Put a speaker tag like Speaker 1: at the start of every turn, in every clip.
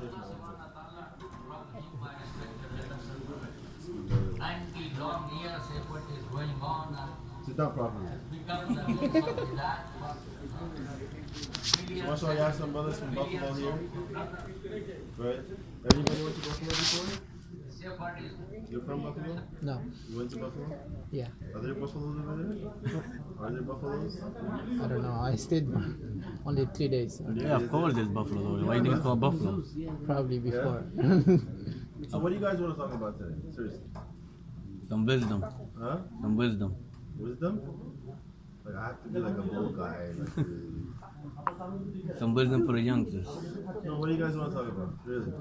Speaker 1: 90 long years effort is going on.
Speaker 2: Sit down properly.
Speaker 1: Become the means of that.
Speaker 2: So much you have some brothers from Buffalo here, right? Everybody went to Buffalo before? You're from Buffalo?
Speaker 3: No.
Speaker 2: You went to Buffalo?
Speaker 3: Yeah.
Speaker 2: Are there buffaloes over there? Are there buffaloes?
Speaker 3: I don't know. I stayed only 3 days.
Speaker 4: Yeah, of course there's buffalo. Why do you think it's called buffalo?
Speaker 3: Probably before.
Speaker 2: So what do you guys want to talk about today? Seriously.
Speaker 4: Some wisdom.
Speaker 2: Huh?
Speaker 4: Some wisdom.
Speaker 2: Wisdom? Like I have to be like a bull guy. Like,
Speaker 4: Some wisdom for the youngsters.
Speaker 2: no, what do you guys want to talk about? Really?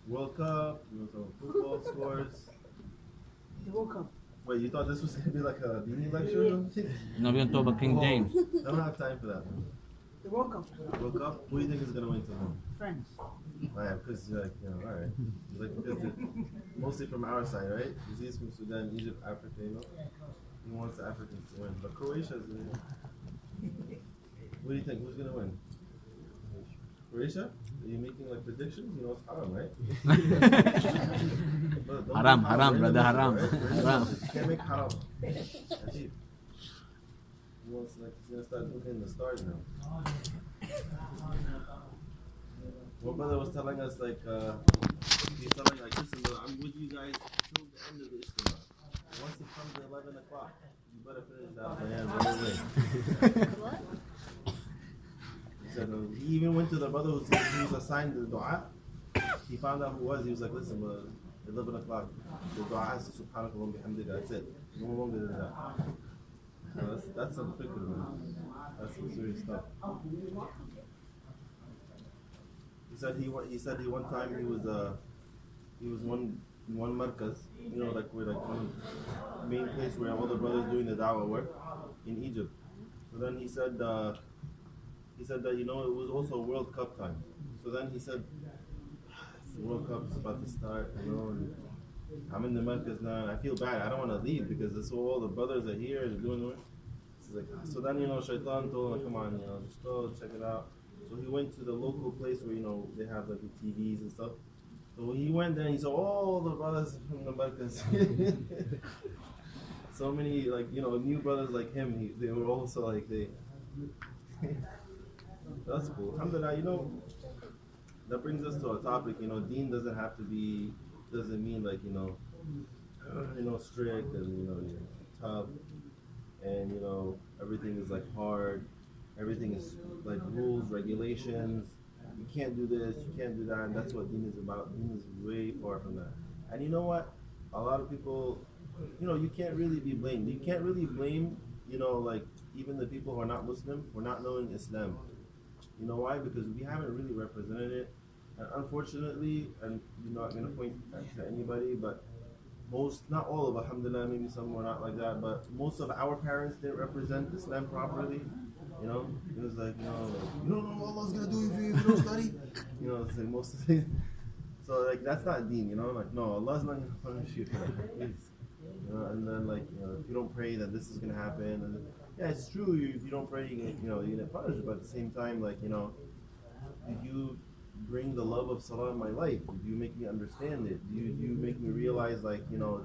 Speaker 2: World Cup, you want to talk about football scores?
Speaker 5: The World Cup.
Speaker 2: Wait, you thought this was going to be like a dini lecture or something?
Speaker 4: Now we're gonna talk about King James.
Speaker 2: I don't have time for that.
Speaker 5: The World Cup.
Speaker 2: World Cup? Who do you think is going to win tomorrow?
Speaker 5: France.
Speaker 2: Yeah, because you're like, alright. Like, because mostly from our side, right? Because he's from Sudan, Egypt, Africa, you know? He wants the Africans to win. But Croatia's going to win. What do you think? Who's going to win? Croatia? Are you making like predictions? You know it's haram, right?
Speaker 4: Haram, haram, brother, haram.
Speaker 2: Right?
Speaker 4: Haram.
Speaker 2: You can't make haram. He wants like he's gonna start looking at the stars now. One brother was telling us like he's telling like listen, bro, I'm with you guys till the end of the Ijtema. Once it comes to 11 o'clock, you better finish that plan right away.
Speaker 5: What?
Speaker 2: He said he even went to the brother who was assigned the dua. He found out who was. He was like, listen, 11 o'clock, the dua is subhanaka wa bihamdika. That's it. No longer than that. So that's some fikr, man. That's some serious stuff. He said he one time he was one markaz, you know, like where like one main place where all the brothers doing the dawah work in Egypt. So then he said that you know it was also World Cup time. So then he said the World Cup is about to start, you know, and I'm in the markaz now and I feel bad. I don't want to leave because this all the brothers are here and doing work. Like, so then you know Shaitan told him, come on, you know, just go check it out. So he went to the local place where you know they have like the TVs and stuff. So he went there and he saw all the brothers from the markaz. So many like you know new brothers like him. They were also like they. That's cool. Alhamdulillah, you know, that brings us to a topic, you know, deen doesn't mean like, you know, strict and, you know, you're tough and, you know, everything is like hard, everything is like rules, regulations, you can't do this, you can't do that, and that's what deen is about. Deen is way far from that. And you know what? A lot of people, you know, you can't really be blamed. You can't really blame, you know, like even the people who are not Muslim for not knowing Islam. You know why? Because we haven't really represented it. And unfortunately, and you're not going to point to anybody, but most, not all of, alhamdulillah, maybe some were not like that, but most of our parents didn't represent Islam properly. You know, it was like, you don't know what Allah's going to do if you don't study. You know, it's like most of the things. So, like, that's not deen, you know? Like, no, Allah's not going to punish you for that, please. You know, and then, like, you know, if you don't pray, then this is going to happen. And yeah, it's true, if you don't pray, you get punished, but at the same time, like, you know, did you bring the love of Salah in my life? Did you make me understand it? Do you make me realize, like, you know,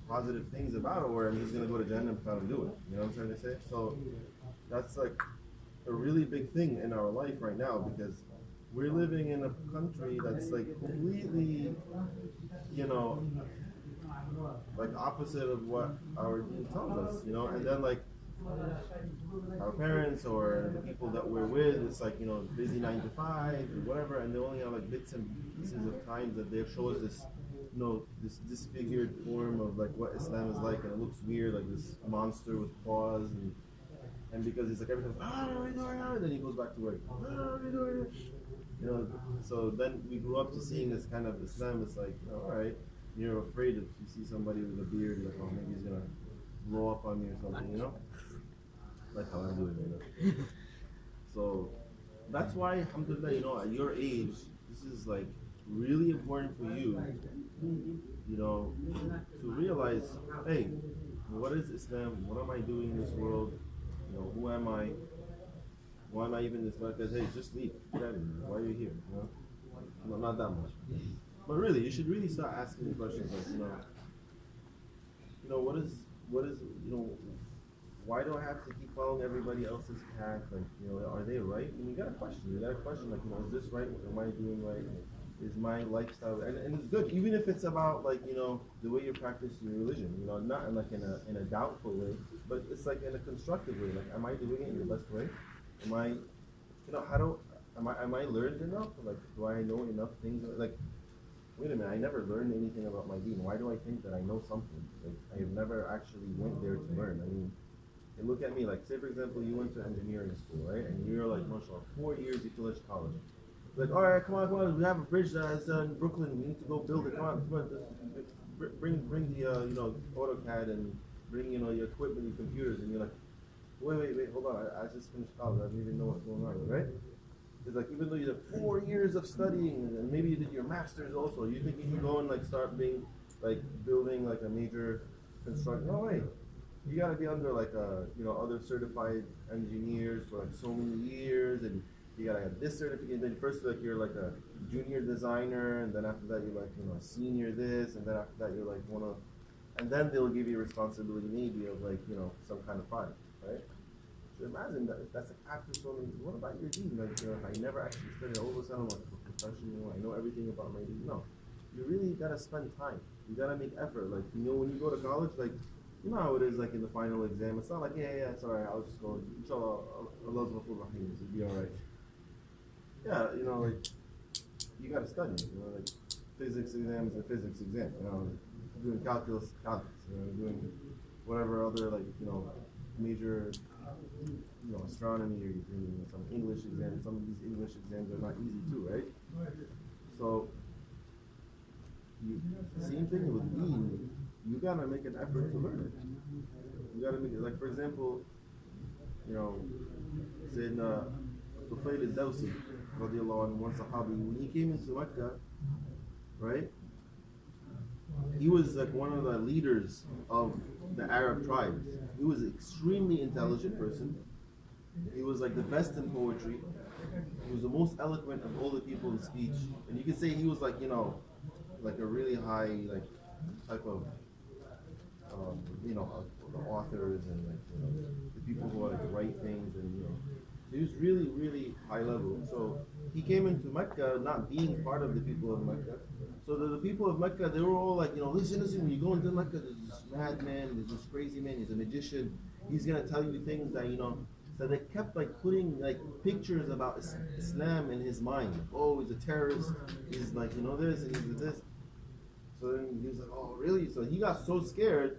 Speaker 2: positive things about it, or he's going to go to Jannah if I don't do it? You know what I'm trying to say? So that's, like, a really big thing in our life right now, because we're living in a country that's, like, completely, you know, like opposite of what our deen tells us, you know, and then like our parents or the people that we're with, it's like, you know, busy 9 to 5 or whatever, and they only have like bits and pieces of times that they show us this, you know, this disfigured form of like what Islam is like, and it looks weird, like this monster with paws, and because it's like every time, then he goes back to work, you know, so then we grew up to seeing this kind of Islam. It's like, all right, you're afraid if you see somebody with a beard, like, oh, maybe he's gonna blow up on me or something, you know? Like how I'm doing, you know? So that's why, alhamdulillah, you know, at your age, this is like really important for you, you know, to realize, hey, what is Islam? What am I doing in this world? You know, who am I? Why am I even this much? Because hey, just leave. Get out of here. Why are you here? You know? No, not that much. But really, you should really start asking questions like, what is, why do I have to keep following everybody else's path? Like, are they right? And you got to question. You got to question, like, is this right? Am I doing right? Is my lifestyle, and it's good, even if it's about like, the way you practice your religion, not in like in a doubtful way, but it's like in a constructive way. Like, am I doing it in the best way? Am I, am I learned enough? Like, do I know enough things? Like, wait a minute, I never learned anything about my deen. Why do I think that I know something? Like, I have never actually went there to learn. I mean, and look at me, like, say for example, you went to engineering school, right? And you're like, mashallah, 4 years you finish college. Like, all right, come on, we have a bridge that's in Brooklyn, we need to go build it, come on, just bring the, AutoCAD and bring, your equipment, your computers, and you're like, wait, hold on, I just finished college, I don't even know what's going on, right? It's like, even though you did 4 years of studying, and maybe you did your master's also, you think you can go and like start being, like, building like a major construction? No way. You gotta be under like other certified engineers for like so many years, and you gotta have this certificate. Then first, like, you're like a junior designer, and then after that you're like a senior this, and then after that you're like and then they'll give you responsibility maybe of like some kind of project, right? So imagine that if that's like after so many. What about your deen? Like, if I never actually studied, all of a sudden I'm like a professional, I know everything about my deen. No, you really gotta spend time. You gotta make effort. Like, when you go to college, like, you know how it is, like in the final exam. It's not like, yeah, it's alright, I'll just go, inshallah, Allah's ghafur rahim, it'll be alright. Yeah, like, you gotta study, like, physics exams and physics exam, doing calculus, doing whatever other, like, major, astronomy, or you're doing some English exams. Some of these English exams are not easy too, right? So, same thing with deen. You gotta make an effort to learn it. You gotta make it, like, for example, Sayyidina Tufail al-Dawsi, radiallahu anhu, one Sahabi, when he came into Mecca, right, he was like one of the leaders of the Arab tribes. He was an extremely intelligent person. He was like the best in poetry. He was the most eloquent of all the people in speech. And you could say he was like, like a really high, like, type of the authors and like the people who like write things, and he was really, really high level. So he came into Mecca not being part of the people of Mecca. So the people of Mecca, they were all like, listen, when you go into Mecca, there's this madman, there's this crazy man, he's a magician, he's gonna tell you things that So they kept like putting like pictures about Islam in his mind. Oh, he's a terrorist. He's like this and he's this. So then he was like, oh really? So he got so scared.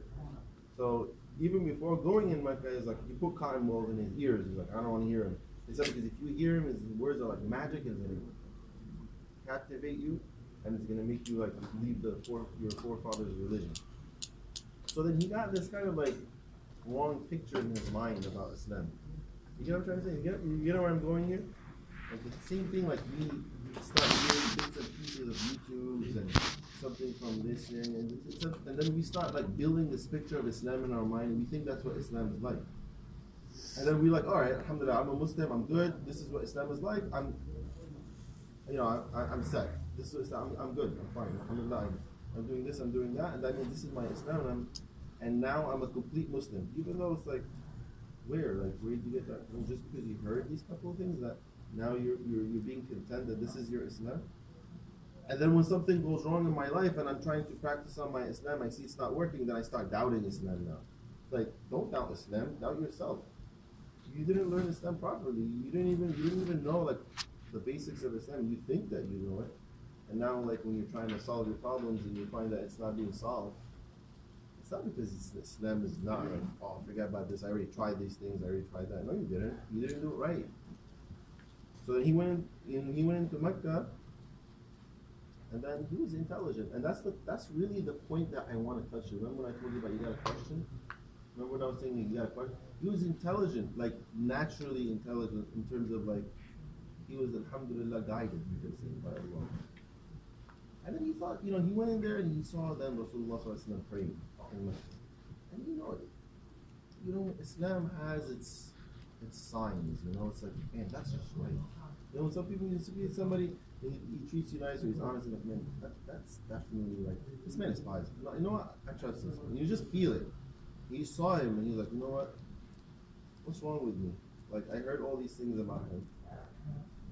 Speaker 2: So even before going in Mecca, he's like, he put cotton balls in his ears. He's like, I don't want to hear him. He said, because if you hear him, his words are like magic, and it's going to captivate you, and it's going to make you like leave your forefathers' religion. So then he got this kind of like wrong picture in his mind about Islam. You get what I'm trying to say? You get where I'm going here? Like the same thing, like we start hearing bits and pieces of YouTubes and something from this and then we start like building this picture of Islam in our mind, and we think that's what Islam is like. And then we're like, all right, alhamdulillah, I'm a Muslim, I'm good, this is what Islam is like, I'm set. This is Islam, I'm good, I'm fine, alhamdulillah, I'm doing this, I'm doing that, and that means this is my Islam, and now I'm a complete Muslim. Even though it's like, where did you get that? Well, just because you heard these couple of things, that now you're being content that this is your Islam? And then when something goes wrong in my life and I'm trying to practice on my Islam, I see it's not working, then I start doubting Islam now. Like, don't doubt Islam, doubt yourself. You didn't learn Islam properly. You didn't even know like the basics of Islam. You think that you know it. And now like when you're trying to solve your problems and you find that it's not being solved, it's not because Islam is not like, oh, forget about this, I already tried these things, I already tried that. No, you didn't. You didn't do it right. So then he went into Mecca, and then he was intelligent. And that's really the point that I want to touch. Remember when I told you about you got a question? Remember when I was saying you got a question? He was intelligent, like naturally intelligent in terms of like, he was alhamdulillah guided, you can say, by Allah. And then he thought, he went in there and he saw them Rasulullah praying. And Islam has its it's signs, you know. It's like, man, that's just right. You know, some people, you see somebody, he treats you nice or he's honest, and like, man, that's definitely like, this man is pious. You know what? I trust this man. You just feel it. You saw him and you're like, you know what? What's wrong with me? Like, I heard all these things about him.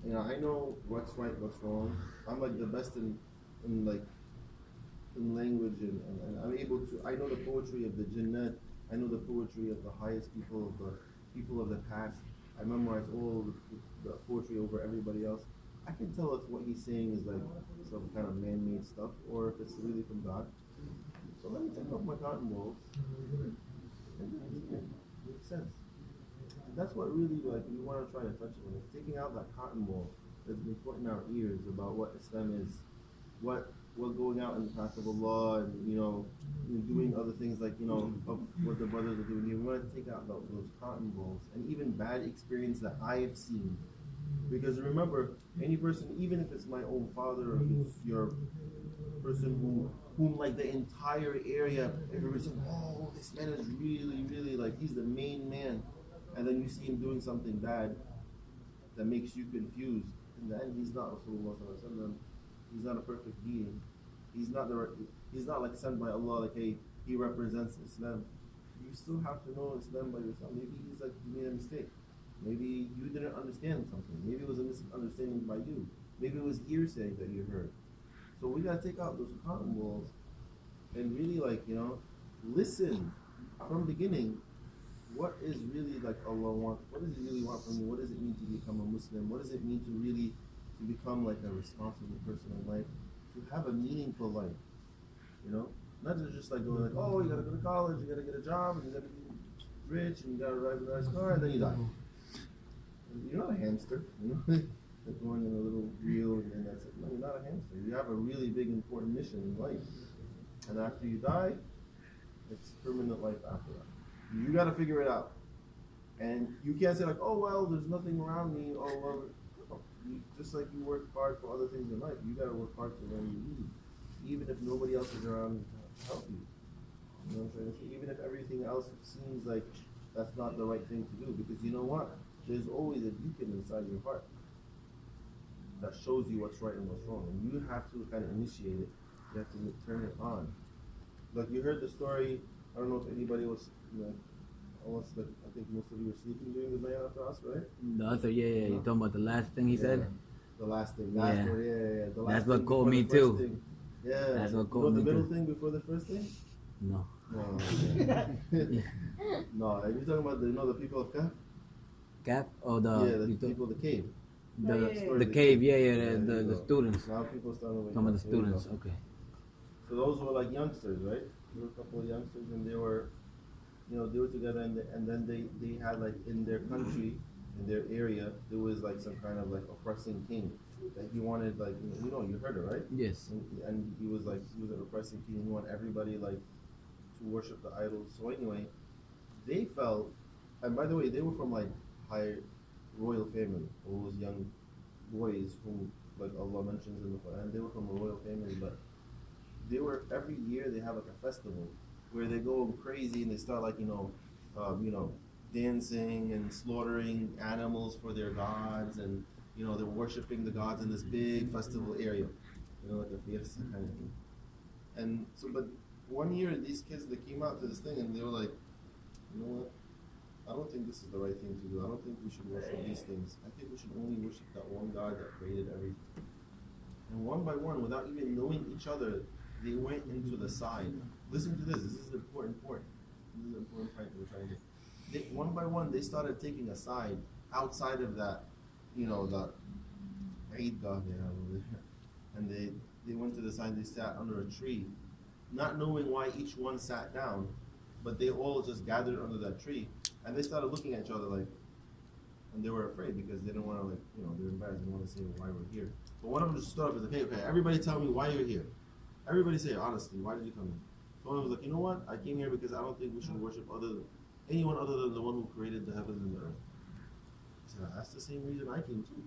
Speaker 2: You know, I know what's right, what's wrong. I'm like the best in language, and I'm able to. I know the poetry of the Jamat. I know the poetry of the highest people of the past. I memorize all the poetry over everybody else. I can tell if what he's saying is like some kind of man-made stuff or if it's really from God. So let me take off my cotton balls. Makes sense. That's what really like we want to try to touch on. Is taking out that cotton ball that's been put in our ears about what Islam is, what going out in the path of Allah, and doing other things like of what the brothers are doing. You want to take out those cotton balls and even bad experience that I have seen. Because remember, any person, even if it's my own father or if it's your person whom like the entire area, everybody's saying, oh, this man is really, really like he's the main man, and then you see him doing something bad that makes you confused. In the end, he's not Rasulullah sallallahu alaihi wasallam. He's not a perfect being. He's not like sent by Allah. Like, hey, he represents Islam. You still have to know Islam by yourself. Maybe he's like he made a mistake. Maybe you didn't understand something. Maybe it was a misunderstanding by you. Maybe it was hearsay that you heard. So we gotta take out those cotton balls and really listen from the beginning. What is really like Allah wants? What does He really want from you? What does it mean to become a Muslim? What does it mean to become like a responsible person in life? To have a meaningful life, not to just like go like, oh, you gotta go to college, you gotta get a job, and you gotta be rich, and you gotta drive a nice car, and then you die. You're not a hamster, like going in a little wheel and then that's it. No, you're not a hamster. You have a really big important mission in life, and after you die, it's permanent life after that. You gotta figure it out, and you can't say like, oh well, there's nothing around me. Oh well. Just like you work hard for other things in life, you gotta work hard to learn you need, even if nobody else is around to help you. You know what I'm trying to say? Even if everything else seems like that's not the right thing to do, because you know what? There's always a beacon inside your heart that shows you what's right and what's wrong, and you have to kind of initiate it. You have to turn it on. Like you heard the story. I don't know if anybody was, I think most of you were sleeping during the night after us, right?
Speaker 4: The other, yeah. You talking about the last thing he said?
Speaker 2: The last thing.
Speaker 4: Yeah.
Speaker 2: The last
Speaker 4: That's what
Speaker 2: thing
Speaker 4: called me
Speaker 2: the first
Speaker 4: too.
Speaker 2: thing. Yeah.
Speaker 4: That's what called
Speaker 2: the
Speaker 4: me
Speaker 2: middle
Speaker 4: too.
Speaker 2: thing before the first thing?
Speaker 4: No.
Speaker 2: No. No. Are you talking about the people of Kaf?
Speaker 4: Cap or the
Speaker 2: people of the cave.
Speaker 4: the cave, the students.
Speaker 2: Now people starting with
Speaker 4: Some of the students, okay.
Speaker 2: So those were like youngsters, right? There were a couple of youngsters, and they were together, and then they had like in their country, in their area, there was like some kind of like oppressing king that he wanted, like you heard it, right?
Speaker 4: Yes.
Speaker 2: And he was an oppressing king. He wanted everybody like to worship the idols. So anyway, they felt, and by the way, they were from like high royal family. All those young boys whom like Allah mentions in the Quran, they were from a royal family, but they were every year they have like a festival where they go crazy and they start like dancing and slaughtering animals for their gods, and they're worshiping the gods in this big festival area, like a fiesta kind of thing. And so, but one year these kids they came out to this thing and they were like, you know what? I don't think this is the right thing to do. I don't think we should worship these things. I think we should only worship that one God that created everything. And one by one, without even knowing each other, they went into the side. Listen to this. This is the important point. This is the important point we're trying to get. One by one, they started taking a side outside of that, the Eid God they have over there. And they went to the side. They sat under a tree, not knowing why each one sat down, but they all just gathered under that tree. And they started looking at each other like, and they were afraid because they didn't want to they're embarrassed. They didn't want to say why we're here. But one of them just stood up and said, okay, everybody tell me why you're here. Everybody say honestly, why did you come here? So one was like, you know what? I came here because I don't think we should worship anyone other than the one who created the heavens and the earth. He said, that's the same reason I came too.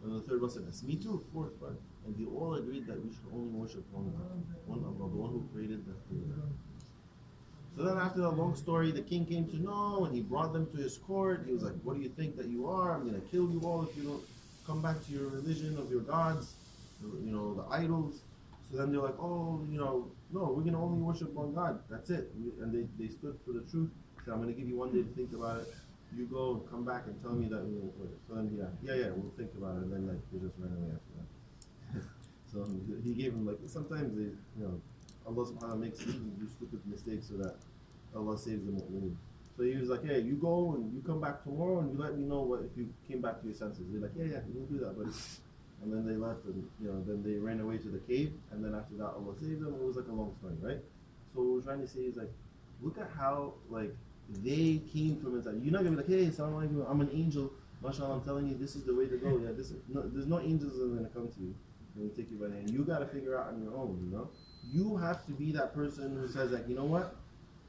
Speaker 2: And the third one said, that's me too, fourth one. And they all agreed that we should only worship one God, one Allah, the one who created the earth. So then after the long story, the king came to know, and he brought them to his court. He was like, what do you think that you are? I'm going to kill you all if you don't come back to your religion of your gods, you know, the idols. So then they're like, oh, you know, no, we're going to only worship one God. That's it. And they stood for the truth. So I'm going to give you one day to think about it. You go and come back and tell me that. So then, yeah, we'll think about it. And then, like, they just ran away after that. So he gave him, like, sometimes they, you know, Allah subhanahu wa ta'ala makes them do stupid mistakes so that Allah saves them what we need. So he was like, hey, you go and you come back tomorrow and you let me know what if you came back to your senses. They're like, yeah, we'll do that, buddy. And then they left and, you know, then they ran away to the cave, and then after that Allah saved them. It was like a long story, right? So what we're trying to say is, like, look at how, like, they came from inside. You're not gonna be like, hey, assalamu alaikum, I'm an angel, mashallah, I'm telling you this is the way to go. Yeah, there's no angels that are gonna come to you and take you by the hand. You gotta figure out on your own, you know? You have to be that person who says, like, you know what?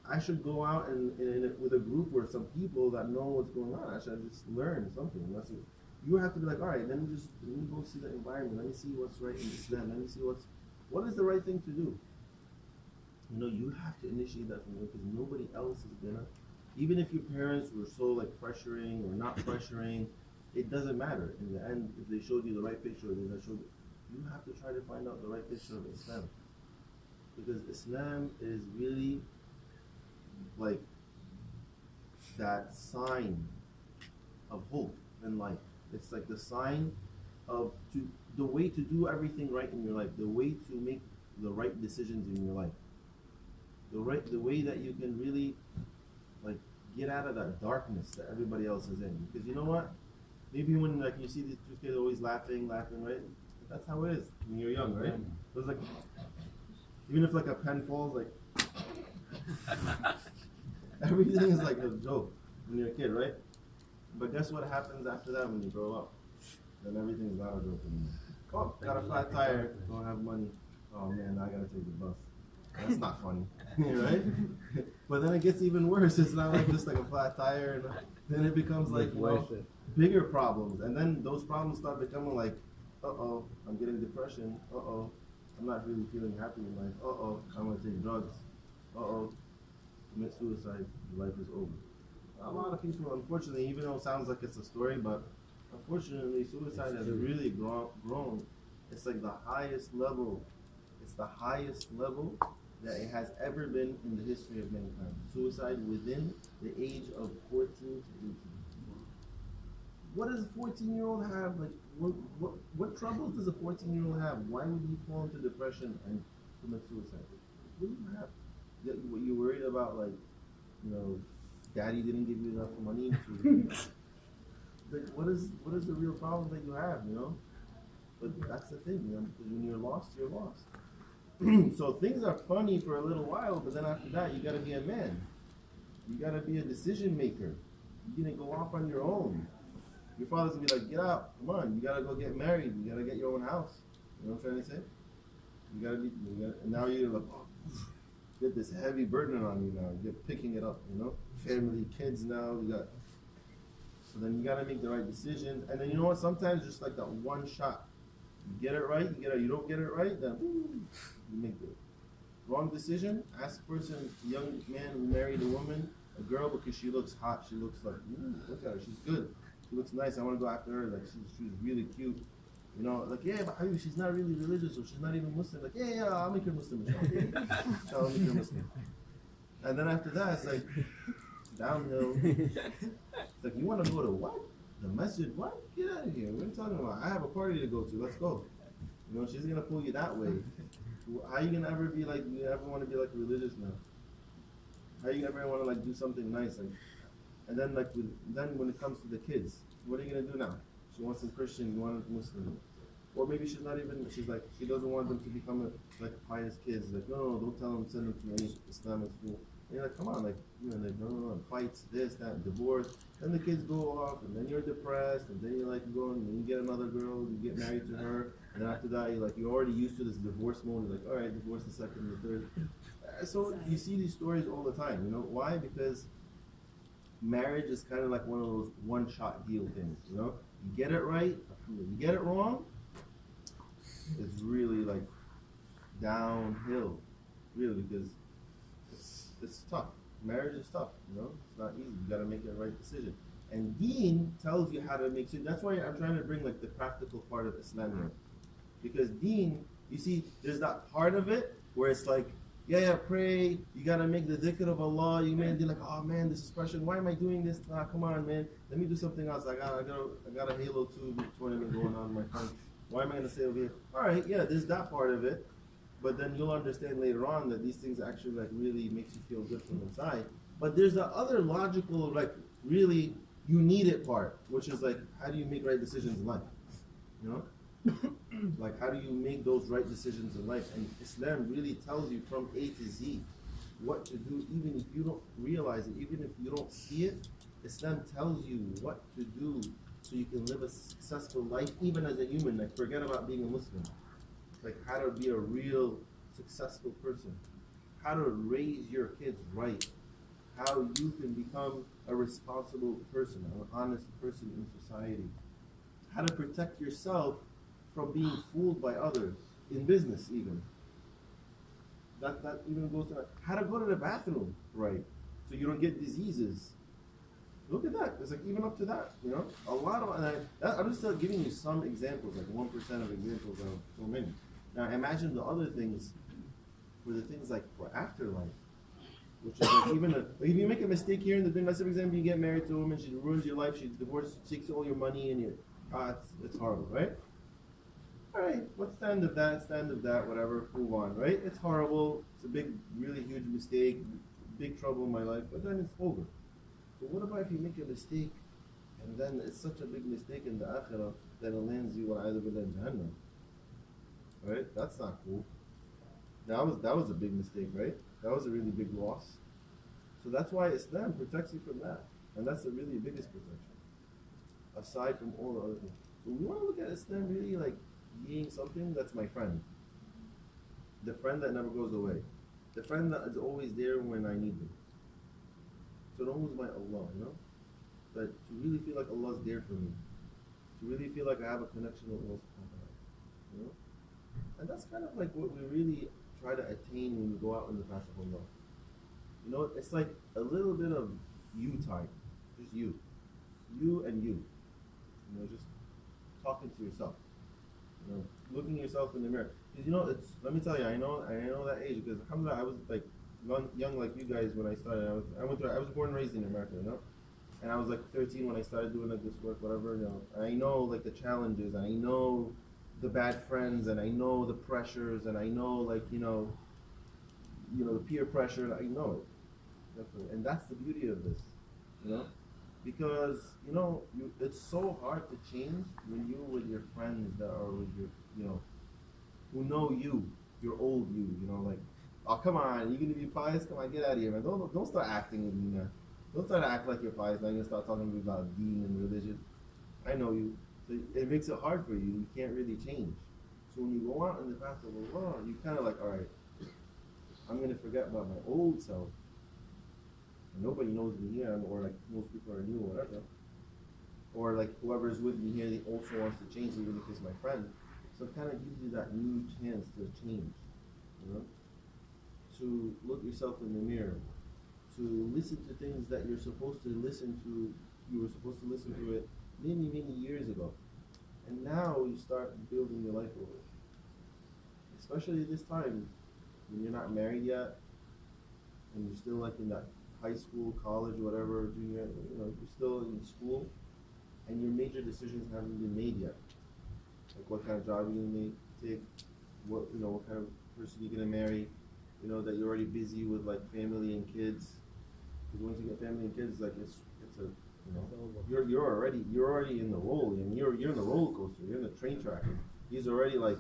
Speaker 2: I should go out and with a group or some people that know what's going on. I should just learn something. You have to be like, all right, let me go see the environment. Let me see what's right in Islam. Let me see what is the right thing to do. You know, you have to initiate that from you because nobody else is gonna. Even if your parents were so like pressuring or not pressuring, it doesn't matter. In the end, if they showed you the right picture, or they not showed you have to try to find out the right picture of Islam. Because Islam is really like that sign of hope in life. It's like the sign of the way to do everything right in your life, the way to make the right decisions in your life, the way that you can really like get out of that darkness that everybody else is in. Because you know what? Maybe when like you see these two kids always laughing, right? That's how it is when you're young, right? It's like even if like a pen falls, like everything is like a joke when you're a kid, right? But guess what happens after that when you grow up? Then everything's not a joke anymore. Oh, got a flat tire, don't have money. Oh man, now I gotta take the bus. That's not funny, right? But then it gets even worse. It's not like just like a flat tire, and then it becomes like, you know, bigger problems. And then those problems start becoming like, uh-oh, I'm getting depression. Uh-oh, I'm not really feeling happy in life. Uh-oh, I'm gonna take drugs. Uh-oh, commit suicide. Life is over. A lot of people, unfortunately, even though it sounds like it's a story, but unfortunately, suicide has really grown. It's like the highest level. It's the highest level that it has ever been in the history of mankind. Suicide within the age of 14 to 18. What does a 14-year-old have? Like, what troubles does a 14-year-old have? Why would he fall into depression and commit suicide? What do you have? What you worried about, like, you know, daddy didn't give you enough money to. Like, what is the real problem that you have, you know? But that's the thing, you know, because when you're lost, you're lost. So things are funny for a little while, but then after that, you gotta be a man. You gotta be a decision maker. You're gonna go off on your own. Your father's gonna be like, get out, come on, you gotta go get married, you gotta get your own house. You know what I'm trying to say? And now you're like, oh, get this heavy burden on you now. You're picking it up, you know? Family, kids now, so then you gotta make the right decisions. And then you know what, sometimes just like that one shot. You get it right, you don't get it right, then you make the wrong decision. Ask a person, a young man who married a woman, a girl, because she looks hot, she looks like, look at her, she's good. She looks nice, I want to go after her, like she's really cute. You know, like, yeah, but she's not really religious, or she's not even Muslim. Like, yeah, I'll make her Muslim. I'll make her Muslim. And then after that, it's like, downhill. It's like, you want to go to what? The masjid? What? Get out of here. What are you talking about? I have a party to go to. Let's go. You know, she's going to pull you that way. How are you going to ever be like, you ever want to be like religious now? How are you ever want to like do something nice? Like, and then like, then when it comes to the kids, what are you going to do now? She wants them Christian, you want them Muslim. Or maybe she's not even, she's like, she doesn't want them to become like pious kids. Like, no, don't tell them, send them to any Islamic school. And you're like, come on, like, you know, like, no, fights, this, that, divorce. Then the kids go off, and then you're depressed, and then you're like going, and you get another girl, you get married to her, and after that, you're already used to this divorce mode. You're like, all right, divorce the second, the third. So you see these stories all the time, you know? Why? Because marriage is kind of like one of those one-shot deal things, you know? You get it right, you get it wrong, it's really like downhill, really, because it's tough. Marriage is tough, it's not easy. You gotta make the right decision. And Deen tells you how to make sure. That's why I'm trying to bring like the practical part of Islam here. Because Deen, you see, there's that part of it where it's like, yeah, pray, you gotta make the dhikr of Allah, you may be like, oh man, this is special, why am I doing this? Come on man, let me do something else. I got a Halo 2 tournament going on with my friends. Why am I gonna say over here? Alright, yeah, there's that part of it. But then you'll understand later on that these things actually like really makes you feel good from inside. But there's the other logical, like really you need it part, which is like, how do you make right decisions in life? Like how do you make those right decisions in life? And Islam really tells you from A to Z what to do, even if you don't realize it, even if you don't see it. Islam tells you what to do so you can live a successful life, even as a human. Like forget about being a Muslim. Like how to be a real successful person, how to raise your kids right, how you can become a responsible person, an honest person in society, how to protect yourself from being fooled by others, in business even. That even goes to how to go to the bathroom right, so you don't get diseases. Look at that. It's like even up to that, a lot of. I'm just giving you some examples, like 1% of examples of so many. Now imagine the other things, for the things like for afterlife, which is like even like if you make a mistake here in the dunya, let's say for example you get married to a woman, she ruins your life, she divorces, she takes all your money and it's horrible, right? Alright, what's the end of that? It's the end of that, whatever, move on, right? It's horrible, it's a big, really huge mistake, big trouble in my life, but then it's over. But what about if you make a mistake and then it's such a big mistake in the akhirah that it lands you in Jahannam? Right? That's not cool. That was a big mistake, right? That was a really big loss. So that's why Islam protects you from that. And that's the really biggest protection. Aside from all the other things. So we want to look at Islam really like being something that's my friend. The friend that never goes away. The friend that is always there when I need them. So don't lose my Allah, But to really feel like Allah's there for me. To really feel like I have a connection with Allah subhanahu wa ta'ala. And that's kind of like what we really try to attain when we go out in the path of Allah. It's like a little bit of you time. Just you. You and you. Just talking to yourself. Looking at yourself in the mirror. Because let me tell you, I know that age because alhamdulillah I was like young like you guys when I started. I was born and raised in America, And I was like 13 when I started doing like this work, whatever, And I know like the challenges, and I know the bad friends, and I know the pressures, and I know like the peer pressure. I know it, definitely, and that's the beauty of this, because it's so hard to change when you're with your friends that are with your, who know you, your old you, like, oh come on, you gonna be pious? Come on, get out of here, man. Don't start acting with me, man. Don't start to act like you're pious. Now you're gonna start talking to me about deen and religion. I know you. So it makes it hard for you. You can't really change. So when you go out in the path of Allah, you kind of like, all right, I'm going to forget about my old self. And nobody knows me here, or like most people are new or whatever. Or like whoever's with me here, they also wants to change, even if it's my friend. So it kind of gives you that new chance to change, to look yourself in the mirror, to listen to things that you're supposed to listen to. You were supposed to listen to it many, many years ago. And now you start building your life over. Especially this time when you're not married yet and you're still like in that high school, college, whatever, junior, you're still in school and your major decisions haven't been made yet. Like what kind of job you're gonna take, what kind of person you're gonna marry, that you're already busy with like family and kids. Because once you get family and kids, like it's a you're already in the roll, and you're in the roller coaster, you're in the train track. He's already like,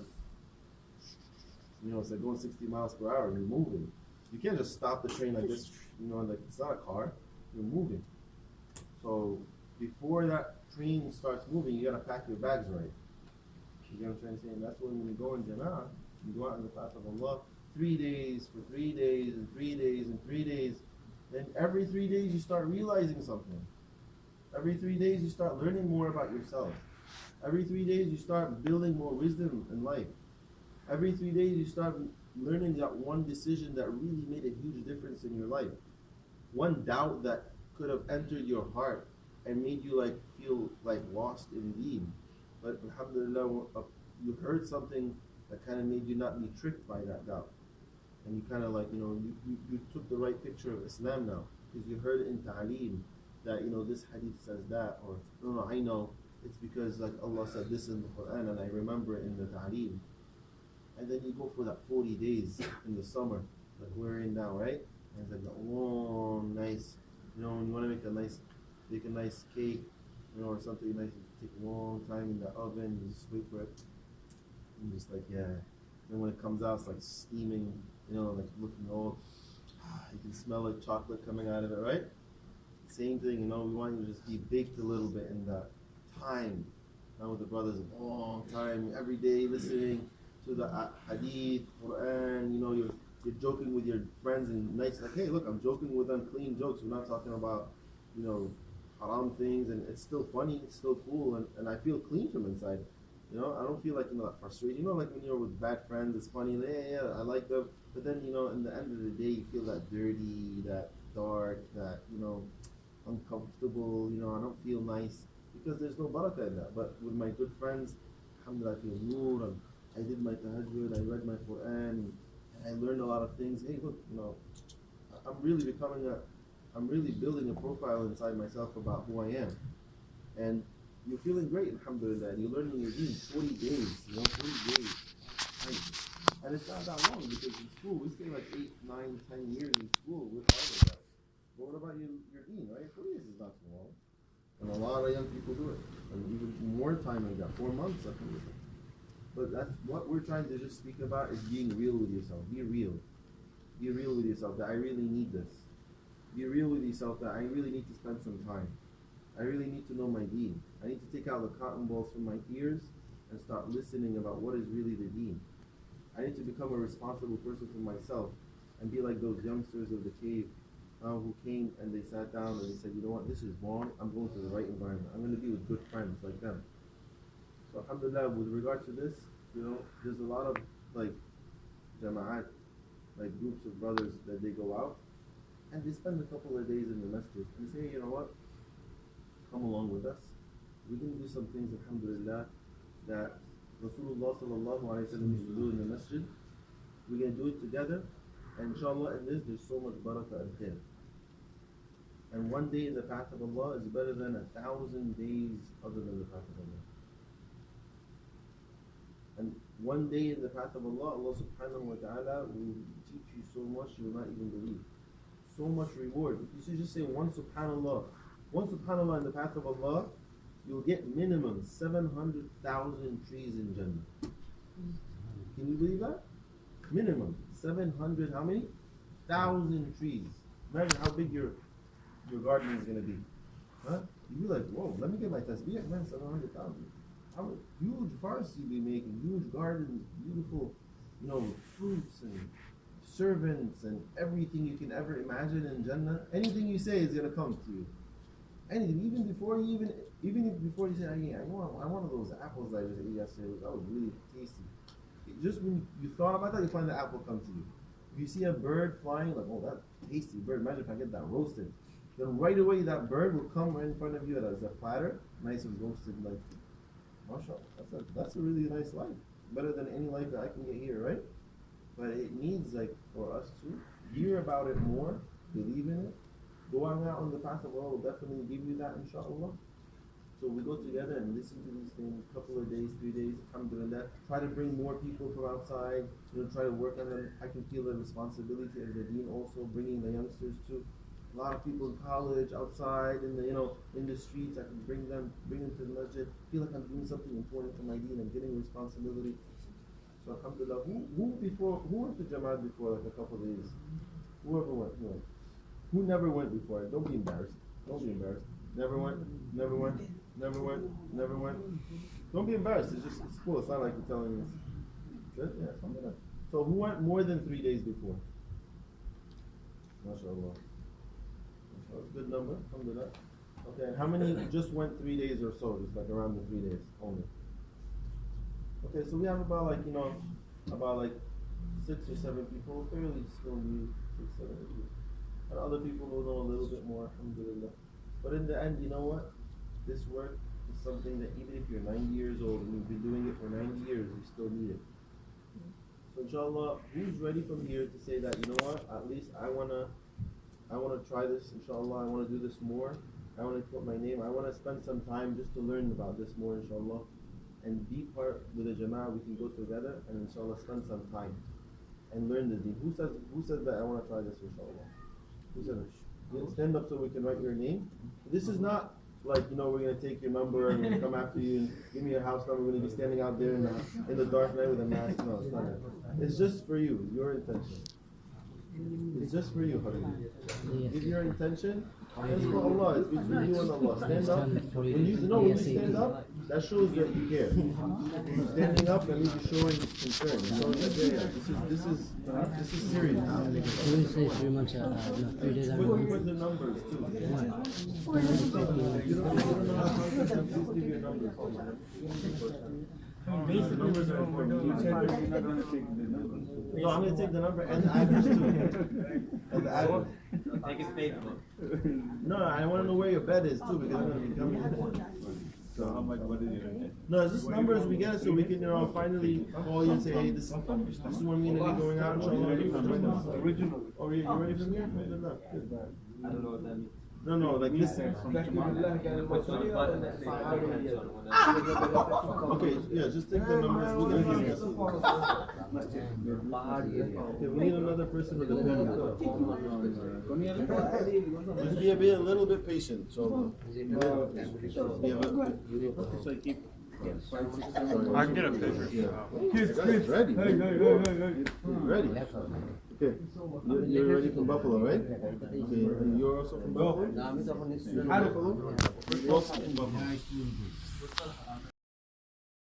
Speaker 2: it's like going 60 miles per hour, and you're moving. You can't just stop the train like this, like it's not a car, you're moving. So before that train starts moving, you gotta pack your bags right. You get what I'm trying to say? And that's when you go in Jamat, you go out in the path of Allah, 3 days, for 3 days, and 3 days, and 3 days. Then every 3 days you start realizing something. Every 3 days you start learning more about yourself. Every 3 days you start building more wisdom in life. Every 3 days you start learning that one decision that really made a huge difference in your life. One doubt that could have entered your heart and made you like feel like lost in deen. But alhamdulillah, you heard something that kind of made you not be tricked by that doubt. And you kind of like, you took the right picture of Islam now. Because you heard it in ta'aleem that, this hadith says that. Or, no, I know. It's because like Allah said this in the Quran and I remember it in the ta'aleem. And then you go for that 40 days in the summer, like we're in now, right? And it's like that long, nice, when you want to make a nice cake, or something nice, you take a long time in the oven, you just wait for it. And just like, yeah. And when it comes out, it's like steaming, like looking old. You can smell like chocolate coming out of it, right? Same thing, we want you to just be baked a little bit in that time. Now with the brothers, a long time, every day listening to the hadith, Quran, you're joking with your friends and nice, like, hey, look, I'm joking with them, clean jokes. We're not talking about, haram things, and it's still funny, it's still cool, and I feel clean from inside. I don't feel like, that frustration. Like when you're with bad friends, it's funny, yeah, I like them, but then, in the end of the day, you feel that dirty, that dark, that, uncomfortable, I don't feel nice, because there's no barakah in that. But with my good friends, alhamdulillah, I feel nur, I did my tahajjud, I read my Quran, and I learned a lot of things. Hey, look, I'm really building a profile inside myself about who I am. And you're feeling great, alhamdulillah, and you're learning your deen 40 days, 40 days. And it's not that long, because in school, we stay like 8, 9, 10 years in school with all of that. But what about your deen, right? 40 years is not too long. And a lot of young people do it. And even more time than that, 4 months, alhamdulillah. But that's what we're trying to just speak about, is being real with yourself. Be real. Be real with yourself that I really need this. Be real with yourself that I really need to spend some time. I really need to know my deen. I need to take out the cotton balls from my ears and start listening about what is really the deen. I need to become a responsible person for myself and be like those youngsters of the cave who came and they sat down and they said, you know what, this is wrong. I'm going to the right environment. I'm going to be with good friends like them. So alhamdulillah, with regard to this, there's a lot of like Jamat, like groups of brothers that they go out and they spend a couple of days in the masjid and say, you know what, come along with us. We can do some things, alhamdulillah, that Rasulullah sallallahu alayhi wa sallam used to do in the masjid. We're going to do it together, and inshallah in this there's so much barakah and khair. And one day in the path of Allah is better than 1,000 days other than the path of Allah. And one day in the path of Allah, Allah subhanahu wa ta'ala will teach you so much you will not even believe. So much reward. If you should just say one subhanallah in the path of Allah, you'll get minimum 700,000 trees in Jannah. Can you believe that? Minimum 700, how many? 1,000 trees. Imagine how big your garden is going to be. Huh? You'd be like, whoa, let me get my tasbih, man, 700,000. How huge forests you'd be making, huge gardens, beautiful, fruits and servants and everything you can ever imagine in Jannah. Anything you say is going to come to you. Anything, even before you say, I want one of those apples I was ate yesterday. That was really tasty. Just when you thought about that, you find the apple come to you. If you see a bird flying, like, oh, that tasty bird. Imagine if I get that roasted. Then right away that bird will come right in front of you as a platter, nice and roasted, like, mashallah. That's a really nice life. Better than any life that I can get here, right? But it needs for us to hear about it more, believe in it. Going out on the path of Allah will definitely give you that, inshallah. So we go together and listen to these things, a couple of days, 3 days, alhamdulillah. Try to bring more people from outside, try to work on them. I can feel the responsibility of the deen also, bringing the youngsters too. A lot of people in college, outside, in the streets, I can bring them to the masjid. Feel like I'm doing something important for my deen. I'm getting responsibility. So alhamdulillah, who went to Jamat before, like a couple of days? Whoever went, Who never went before? Don't be embarrassed. Never went. Don't be embarrassed. It's cool. It's not like you're telling us. Good? Yeah, alhamdulillah. So who went more than 3 days before? MashaAllah. That's a good number. Alhamdulillah. Okay, and how many just went 3 days or so? Just like around the 3 days only. Okay, so we have about 6 or 7 people fairly still need 6, 7 people. And other people will know a little bit more, alhamdulillah. But in the end, you know what? This work is something that even if you're 90 years old and you've been doing it for 90 years, you still need it. So inshallah, who's ready from here to say that, you know what, at least I wanna try this, inshallah, I wanna do this more. I wanna put my name, I wanna spend some time just to learn about this more, inshallah. And be part with the Jamat, we can go together and inshallah spend some time and learn the deen. Who says that I wanna try this, inshallah? Who said it? Stand up so we can write your name. This is not like, you know, we're going to take your number and we're going to come after you and give me your house number. We're going to be standing out there in the dark night with a mask. No, it's not that. It's just for you, your intention. It's just for you, Habibi. Give your intention. It's for Allah. It's between you and Allah. Stand up. When you stand up, that shows that you care. Standing up, that means you're showing concern. You're showing that, yeah, this is serious. Put the numbers too. You don't know how to please give your numbers. Numbers are important. No, I'm going to take the number and the address too. And the address.
Speaker 6: Take it faithful.
Speaker 2: No, I want to know where your bed is too because I'm going to be coming. So how much? What is your intent? No, it's just numbers we get so we can, you know, finally call you and say, hey, this is when we're going to be going out. Inshallah. Original. Oh, yeah, you ready from here? Good.
Speaker 6: I don't know what that means.
Speaker 2: No, like listen. Okay, yeah, just take the numbers. We're gonna give you okay, we need another person with a pen. Just be a little bit patient. So,
Speaker 7: I can get a picture.
Speaker 2: Chris, ready. Ready. Okay, you're ready from Buffalo, right? Okay, and you're also from Buffalo? You're also from Buffalo.